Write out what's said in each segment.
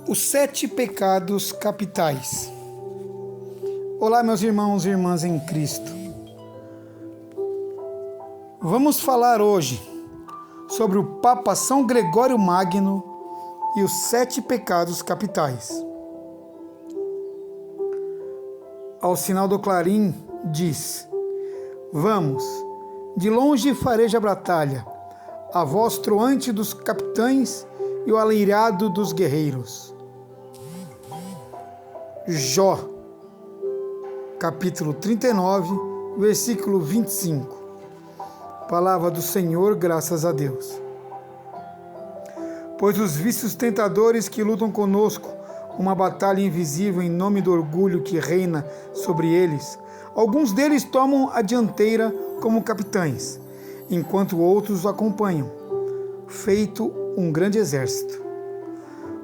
Os 7 pecados capitais. Olá, meus irmãos e irmãs em Cristo. Vamos falar hoje sobre o Papa São Gregório Magno e os 7 pecados capitais. Ao sinal do clarim diz: Vamos, de longe fareja a batalha, a voz troante dos capitães e o aleirado dos guerreiros. Jó, capítulo 39, versículo 25. Palavra do Senhor, graças a Deus. Pois os vícios tentadores que lutam conosco uma batalha invisível em nome do orgulho que reina sobre eles, alguns deles tomam a dianteira como capitães, enquanto outros o acompanham, feito um grande exército.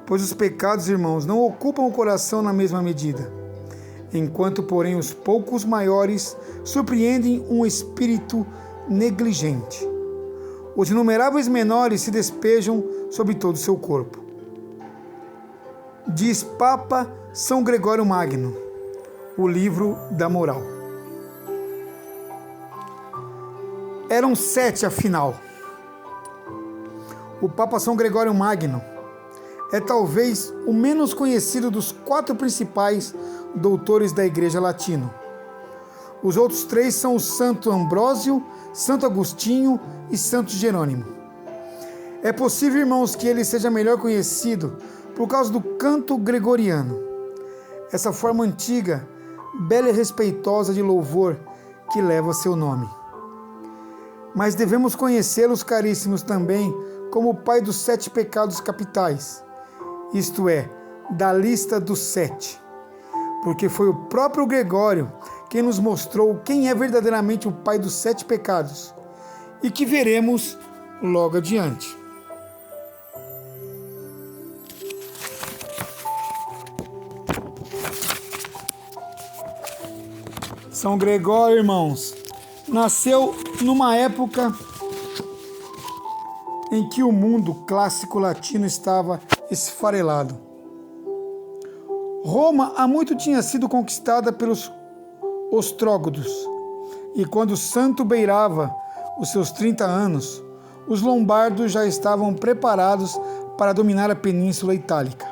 Pois os pecados, irmãos, não ocupam o coração na mesma medida, enquanto, porém, os poucos maiores surpreendem um espírito negligente. Os inumeráveis menores se despejam sobre todo o seu corpo. Diz Papa São Gregório Magno, o livro da moral. Eram 7, afinal. O Papa São Gregório Magno é talvez o menos conhecido dos 4 principais doutores da Igreja Latina. Os outros 3 são o Santo Ambrósio, Santo Agostinho e Santo Jerônimo. É possível, irmãos, que ele seja melhor conhecido por causa do canto gregoriano, essa forma antiga, bela e respeitosa de louvor que leva seu nome. Mas devemos conhecê-los, caríssimos, também como o pai dos 7 pecados capitais, isto é, da lista dos 7, porque foi o próprio Gregório quem nos mostrou quem é verdadeiramente o pai dos 7 pecados, e que veremos logo adiante. São Gregório, irmãos, nasceu numa época em que o mundo clássico latino estava esfarelado. Roma há muito tinha sido conquistada pelos ostrógodos, e quando o santo beirava os seus 30 anos, os lombardos já estavam preparados para dominar a Península Itálica.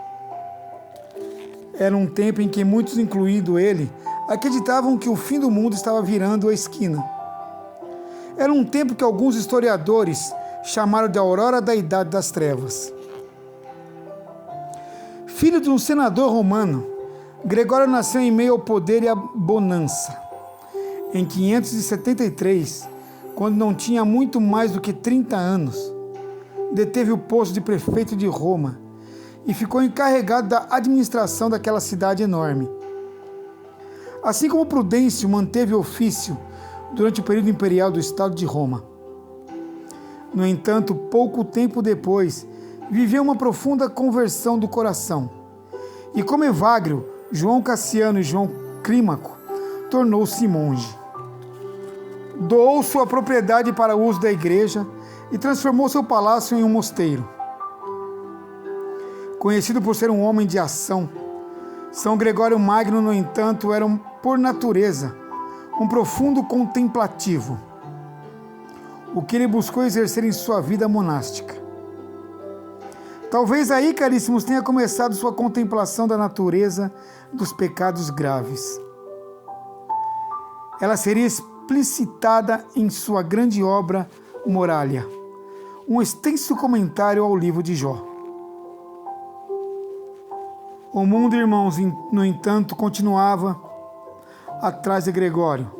Era um tempo em que muitos, incluindo ele, acreditavam que o fim do mundo estava virando a esquina. Era um tempo que alguns historiadores chamaram de aurora da Idade das Trevas. Filho de um senador romano, Gregório nasceu em meio ao poder e à bonança. Em 573, quando não tinha muito mais do que 30 anos, deteve o posto de prefeito de Roma e ficou encarregado da administração daquela cidade enorme. Assim como Prudêncio manteve o ofício durante o período imperial do Estado de Roma. No entanto, pouco tempo depois, viveu uma profunda conversão do coração. E como Evagrio, João Cassiano e João Clímaco, tornou-se monge. Doou sua propriedade para o uso da igreja e transformou seu palácio em um mosteiro. Conhecido por ser um homem de ação, São Gregório Magno, no entanto, era, por natureza, um profundo contemplativo, o que ele buscou exercer em sua vida monástica. Talvez aí, caríssimos, tenha começado sua contemplação da natureza dos pecados graves. Ela seria explicitada em sua grande obra Moralia, um extenso comentário ao livro de Jó. O mundo, irmãos, no entanto, continuava atrás de Gregório,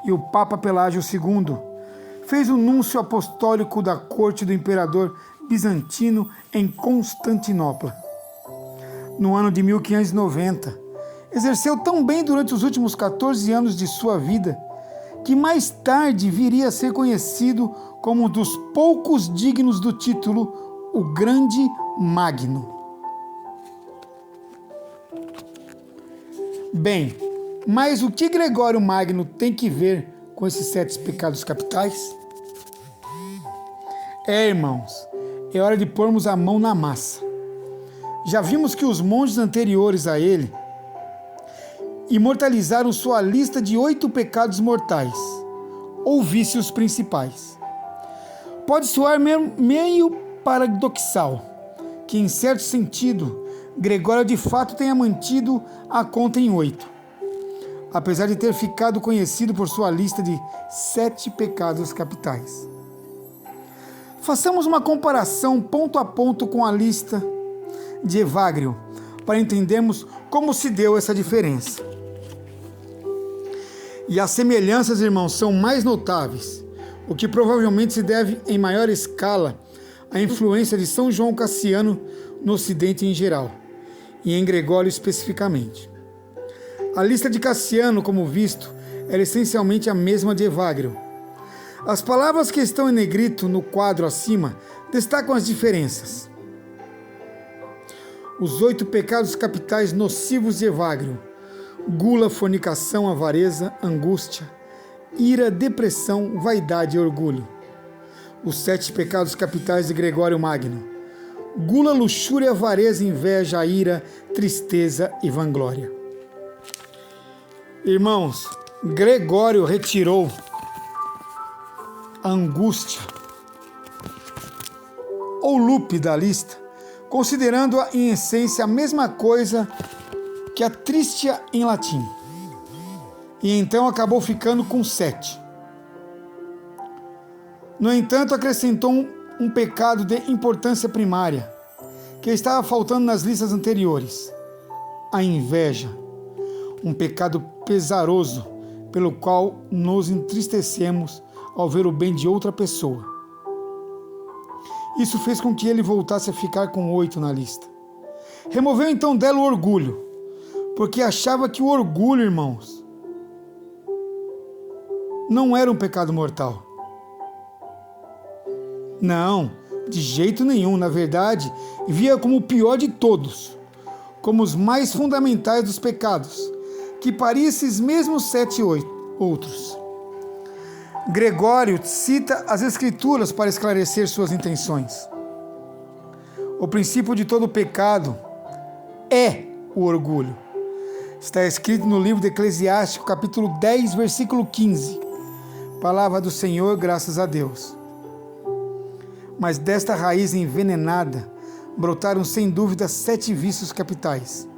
e o Papa Pelágio II fez o núncio apostólico da corte do imperador bizantino em Constantinopla. No ano de 1590, exerceu tão bem durante os últimos 14 anos de sua vida, que mais tarde viria a ser conhecido como um dos poucos dignos do título, o Grande Magno. Bem, mas o que Gregório Magno tem que ver com esses 7 pecados capitais? Irmãos, é hora de pormos a mão na massa. Já vimos que os monges anteriores a ele imortalizaram sua lista de 8 pecados mortais, ou vícios principais. Pode soar meio paradoxal que, em certo sentido, Gregório de fato tenha mantido a conta em 8, apesar de ter ficado conhecido por sua lista de 7 pecados capitais. Façamos uma comparação ponto a ponto com a lista de Evagrio, para entendermos como se deu essa diferença. E as semelhanças, irmãos, são mais notáveis, o que provavelmente se deve em maior escala à influência de São João Cassiano no Ocidente em geral, e em Gregório especificamente. A lista de Cassiano, como visto, era essencialmente a mesma de Evagrio. As palavras que estão em negrito no quadro acima destacam as diferenças. Os 8 pecados capitais nocivos de Evagrio: gula, fornicação, avareza, angústia, ira, depressão, vaidade e orgulho. Os 7 pecados capitais de Gregório Magno: gula, luxúria, avareza, inveja, ira, tristeza e vanglória. Irmãos, Gregório retirou a angústia ou lupe da lista, considerando-a em essência a mesma coisa que a tristia em latim, e então acabou ficando com 7. No entanto, acrescentou um pecado de importância primária, que estava faltando nas listas anteriores: a inveja, um pecado pesaroso pelo qual nos entristecemos ao ver o bem de outra pessoa. Isso fez com que ele voltasse a ficar com 8 na lista. Removeu então dela o orgulho, porque achava que o orgulho, irmãos, não era um pecado mortal. Não, de jeito nenhum. Na verdade, via como o pior de todos, como os mais fundamentais dos pecados, que pariam esses mesmos 7 outros. Gregório cita as Escrituras para esclarecer suas intenções. O princípio de todo pecado é o orgulho. Está escrito no livro de Eclesiástico, capítulo 10, versículo 15. Palavra do Senhor, graças a Deus. Mas desta raiz envenenada brotaram sem dúvida 7 vícios capitais.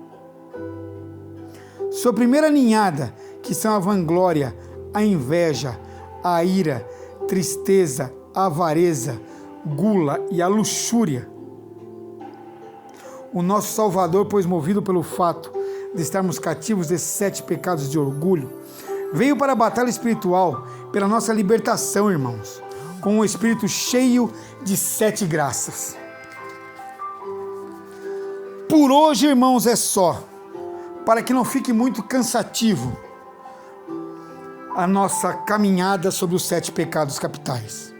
Sua primeira ninhada, que são a vanglória, a inveja, a ira, tristeza, a avareza, gula e a luxúria. O nosso Salvador, pois movido pelo fato de estarmos cativos desses 7 pecados de orgulho, veio para a batalha espiritual pela nossa libertação, irmãos, com um espírito cheio de 7 graças. Por hoje, irmãos, é só, para que não fique muito cansativo a nossa caminhada sobre os 7 pecados capitais.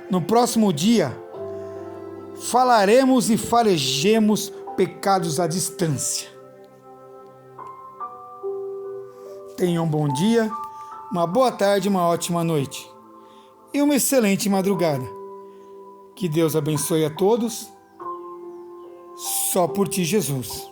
No próximo dia, falaremos e farejemos pecados à distância. Tenham um bom dia, uma boa tarde, uma ótima noite e uma excelente madrugada. Que Deus abençoe a todos. Só por ti, Jesus.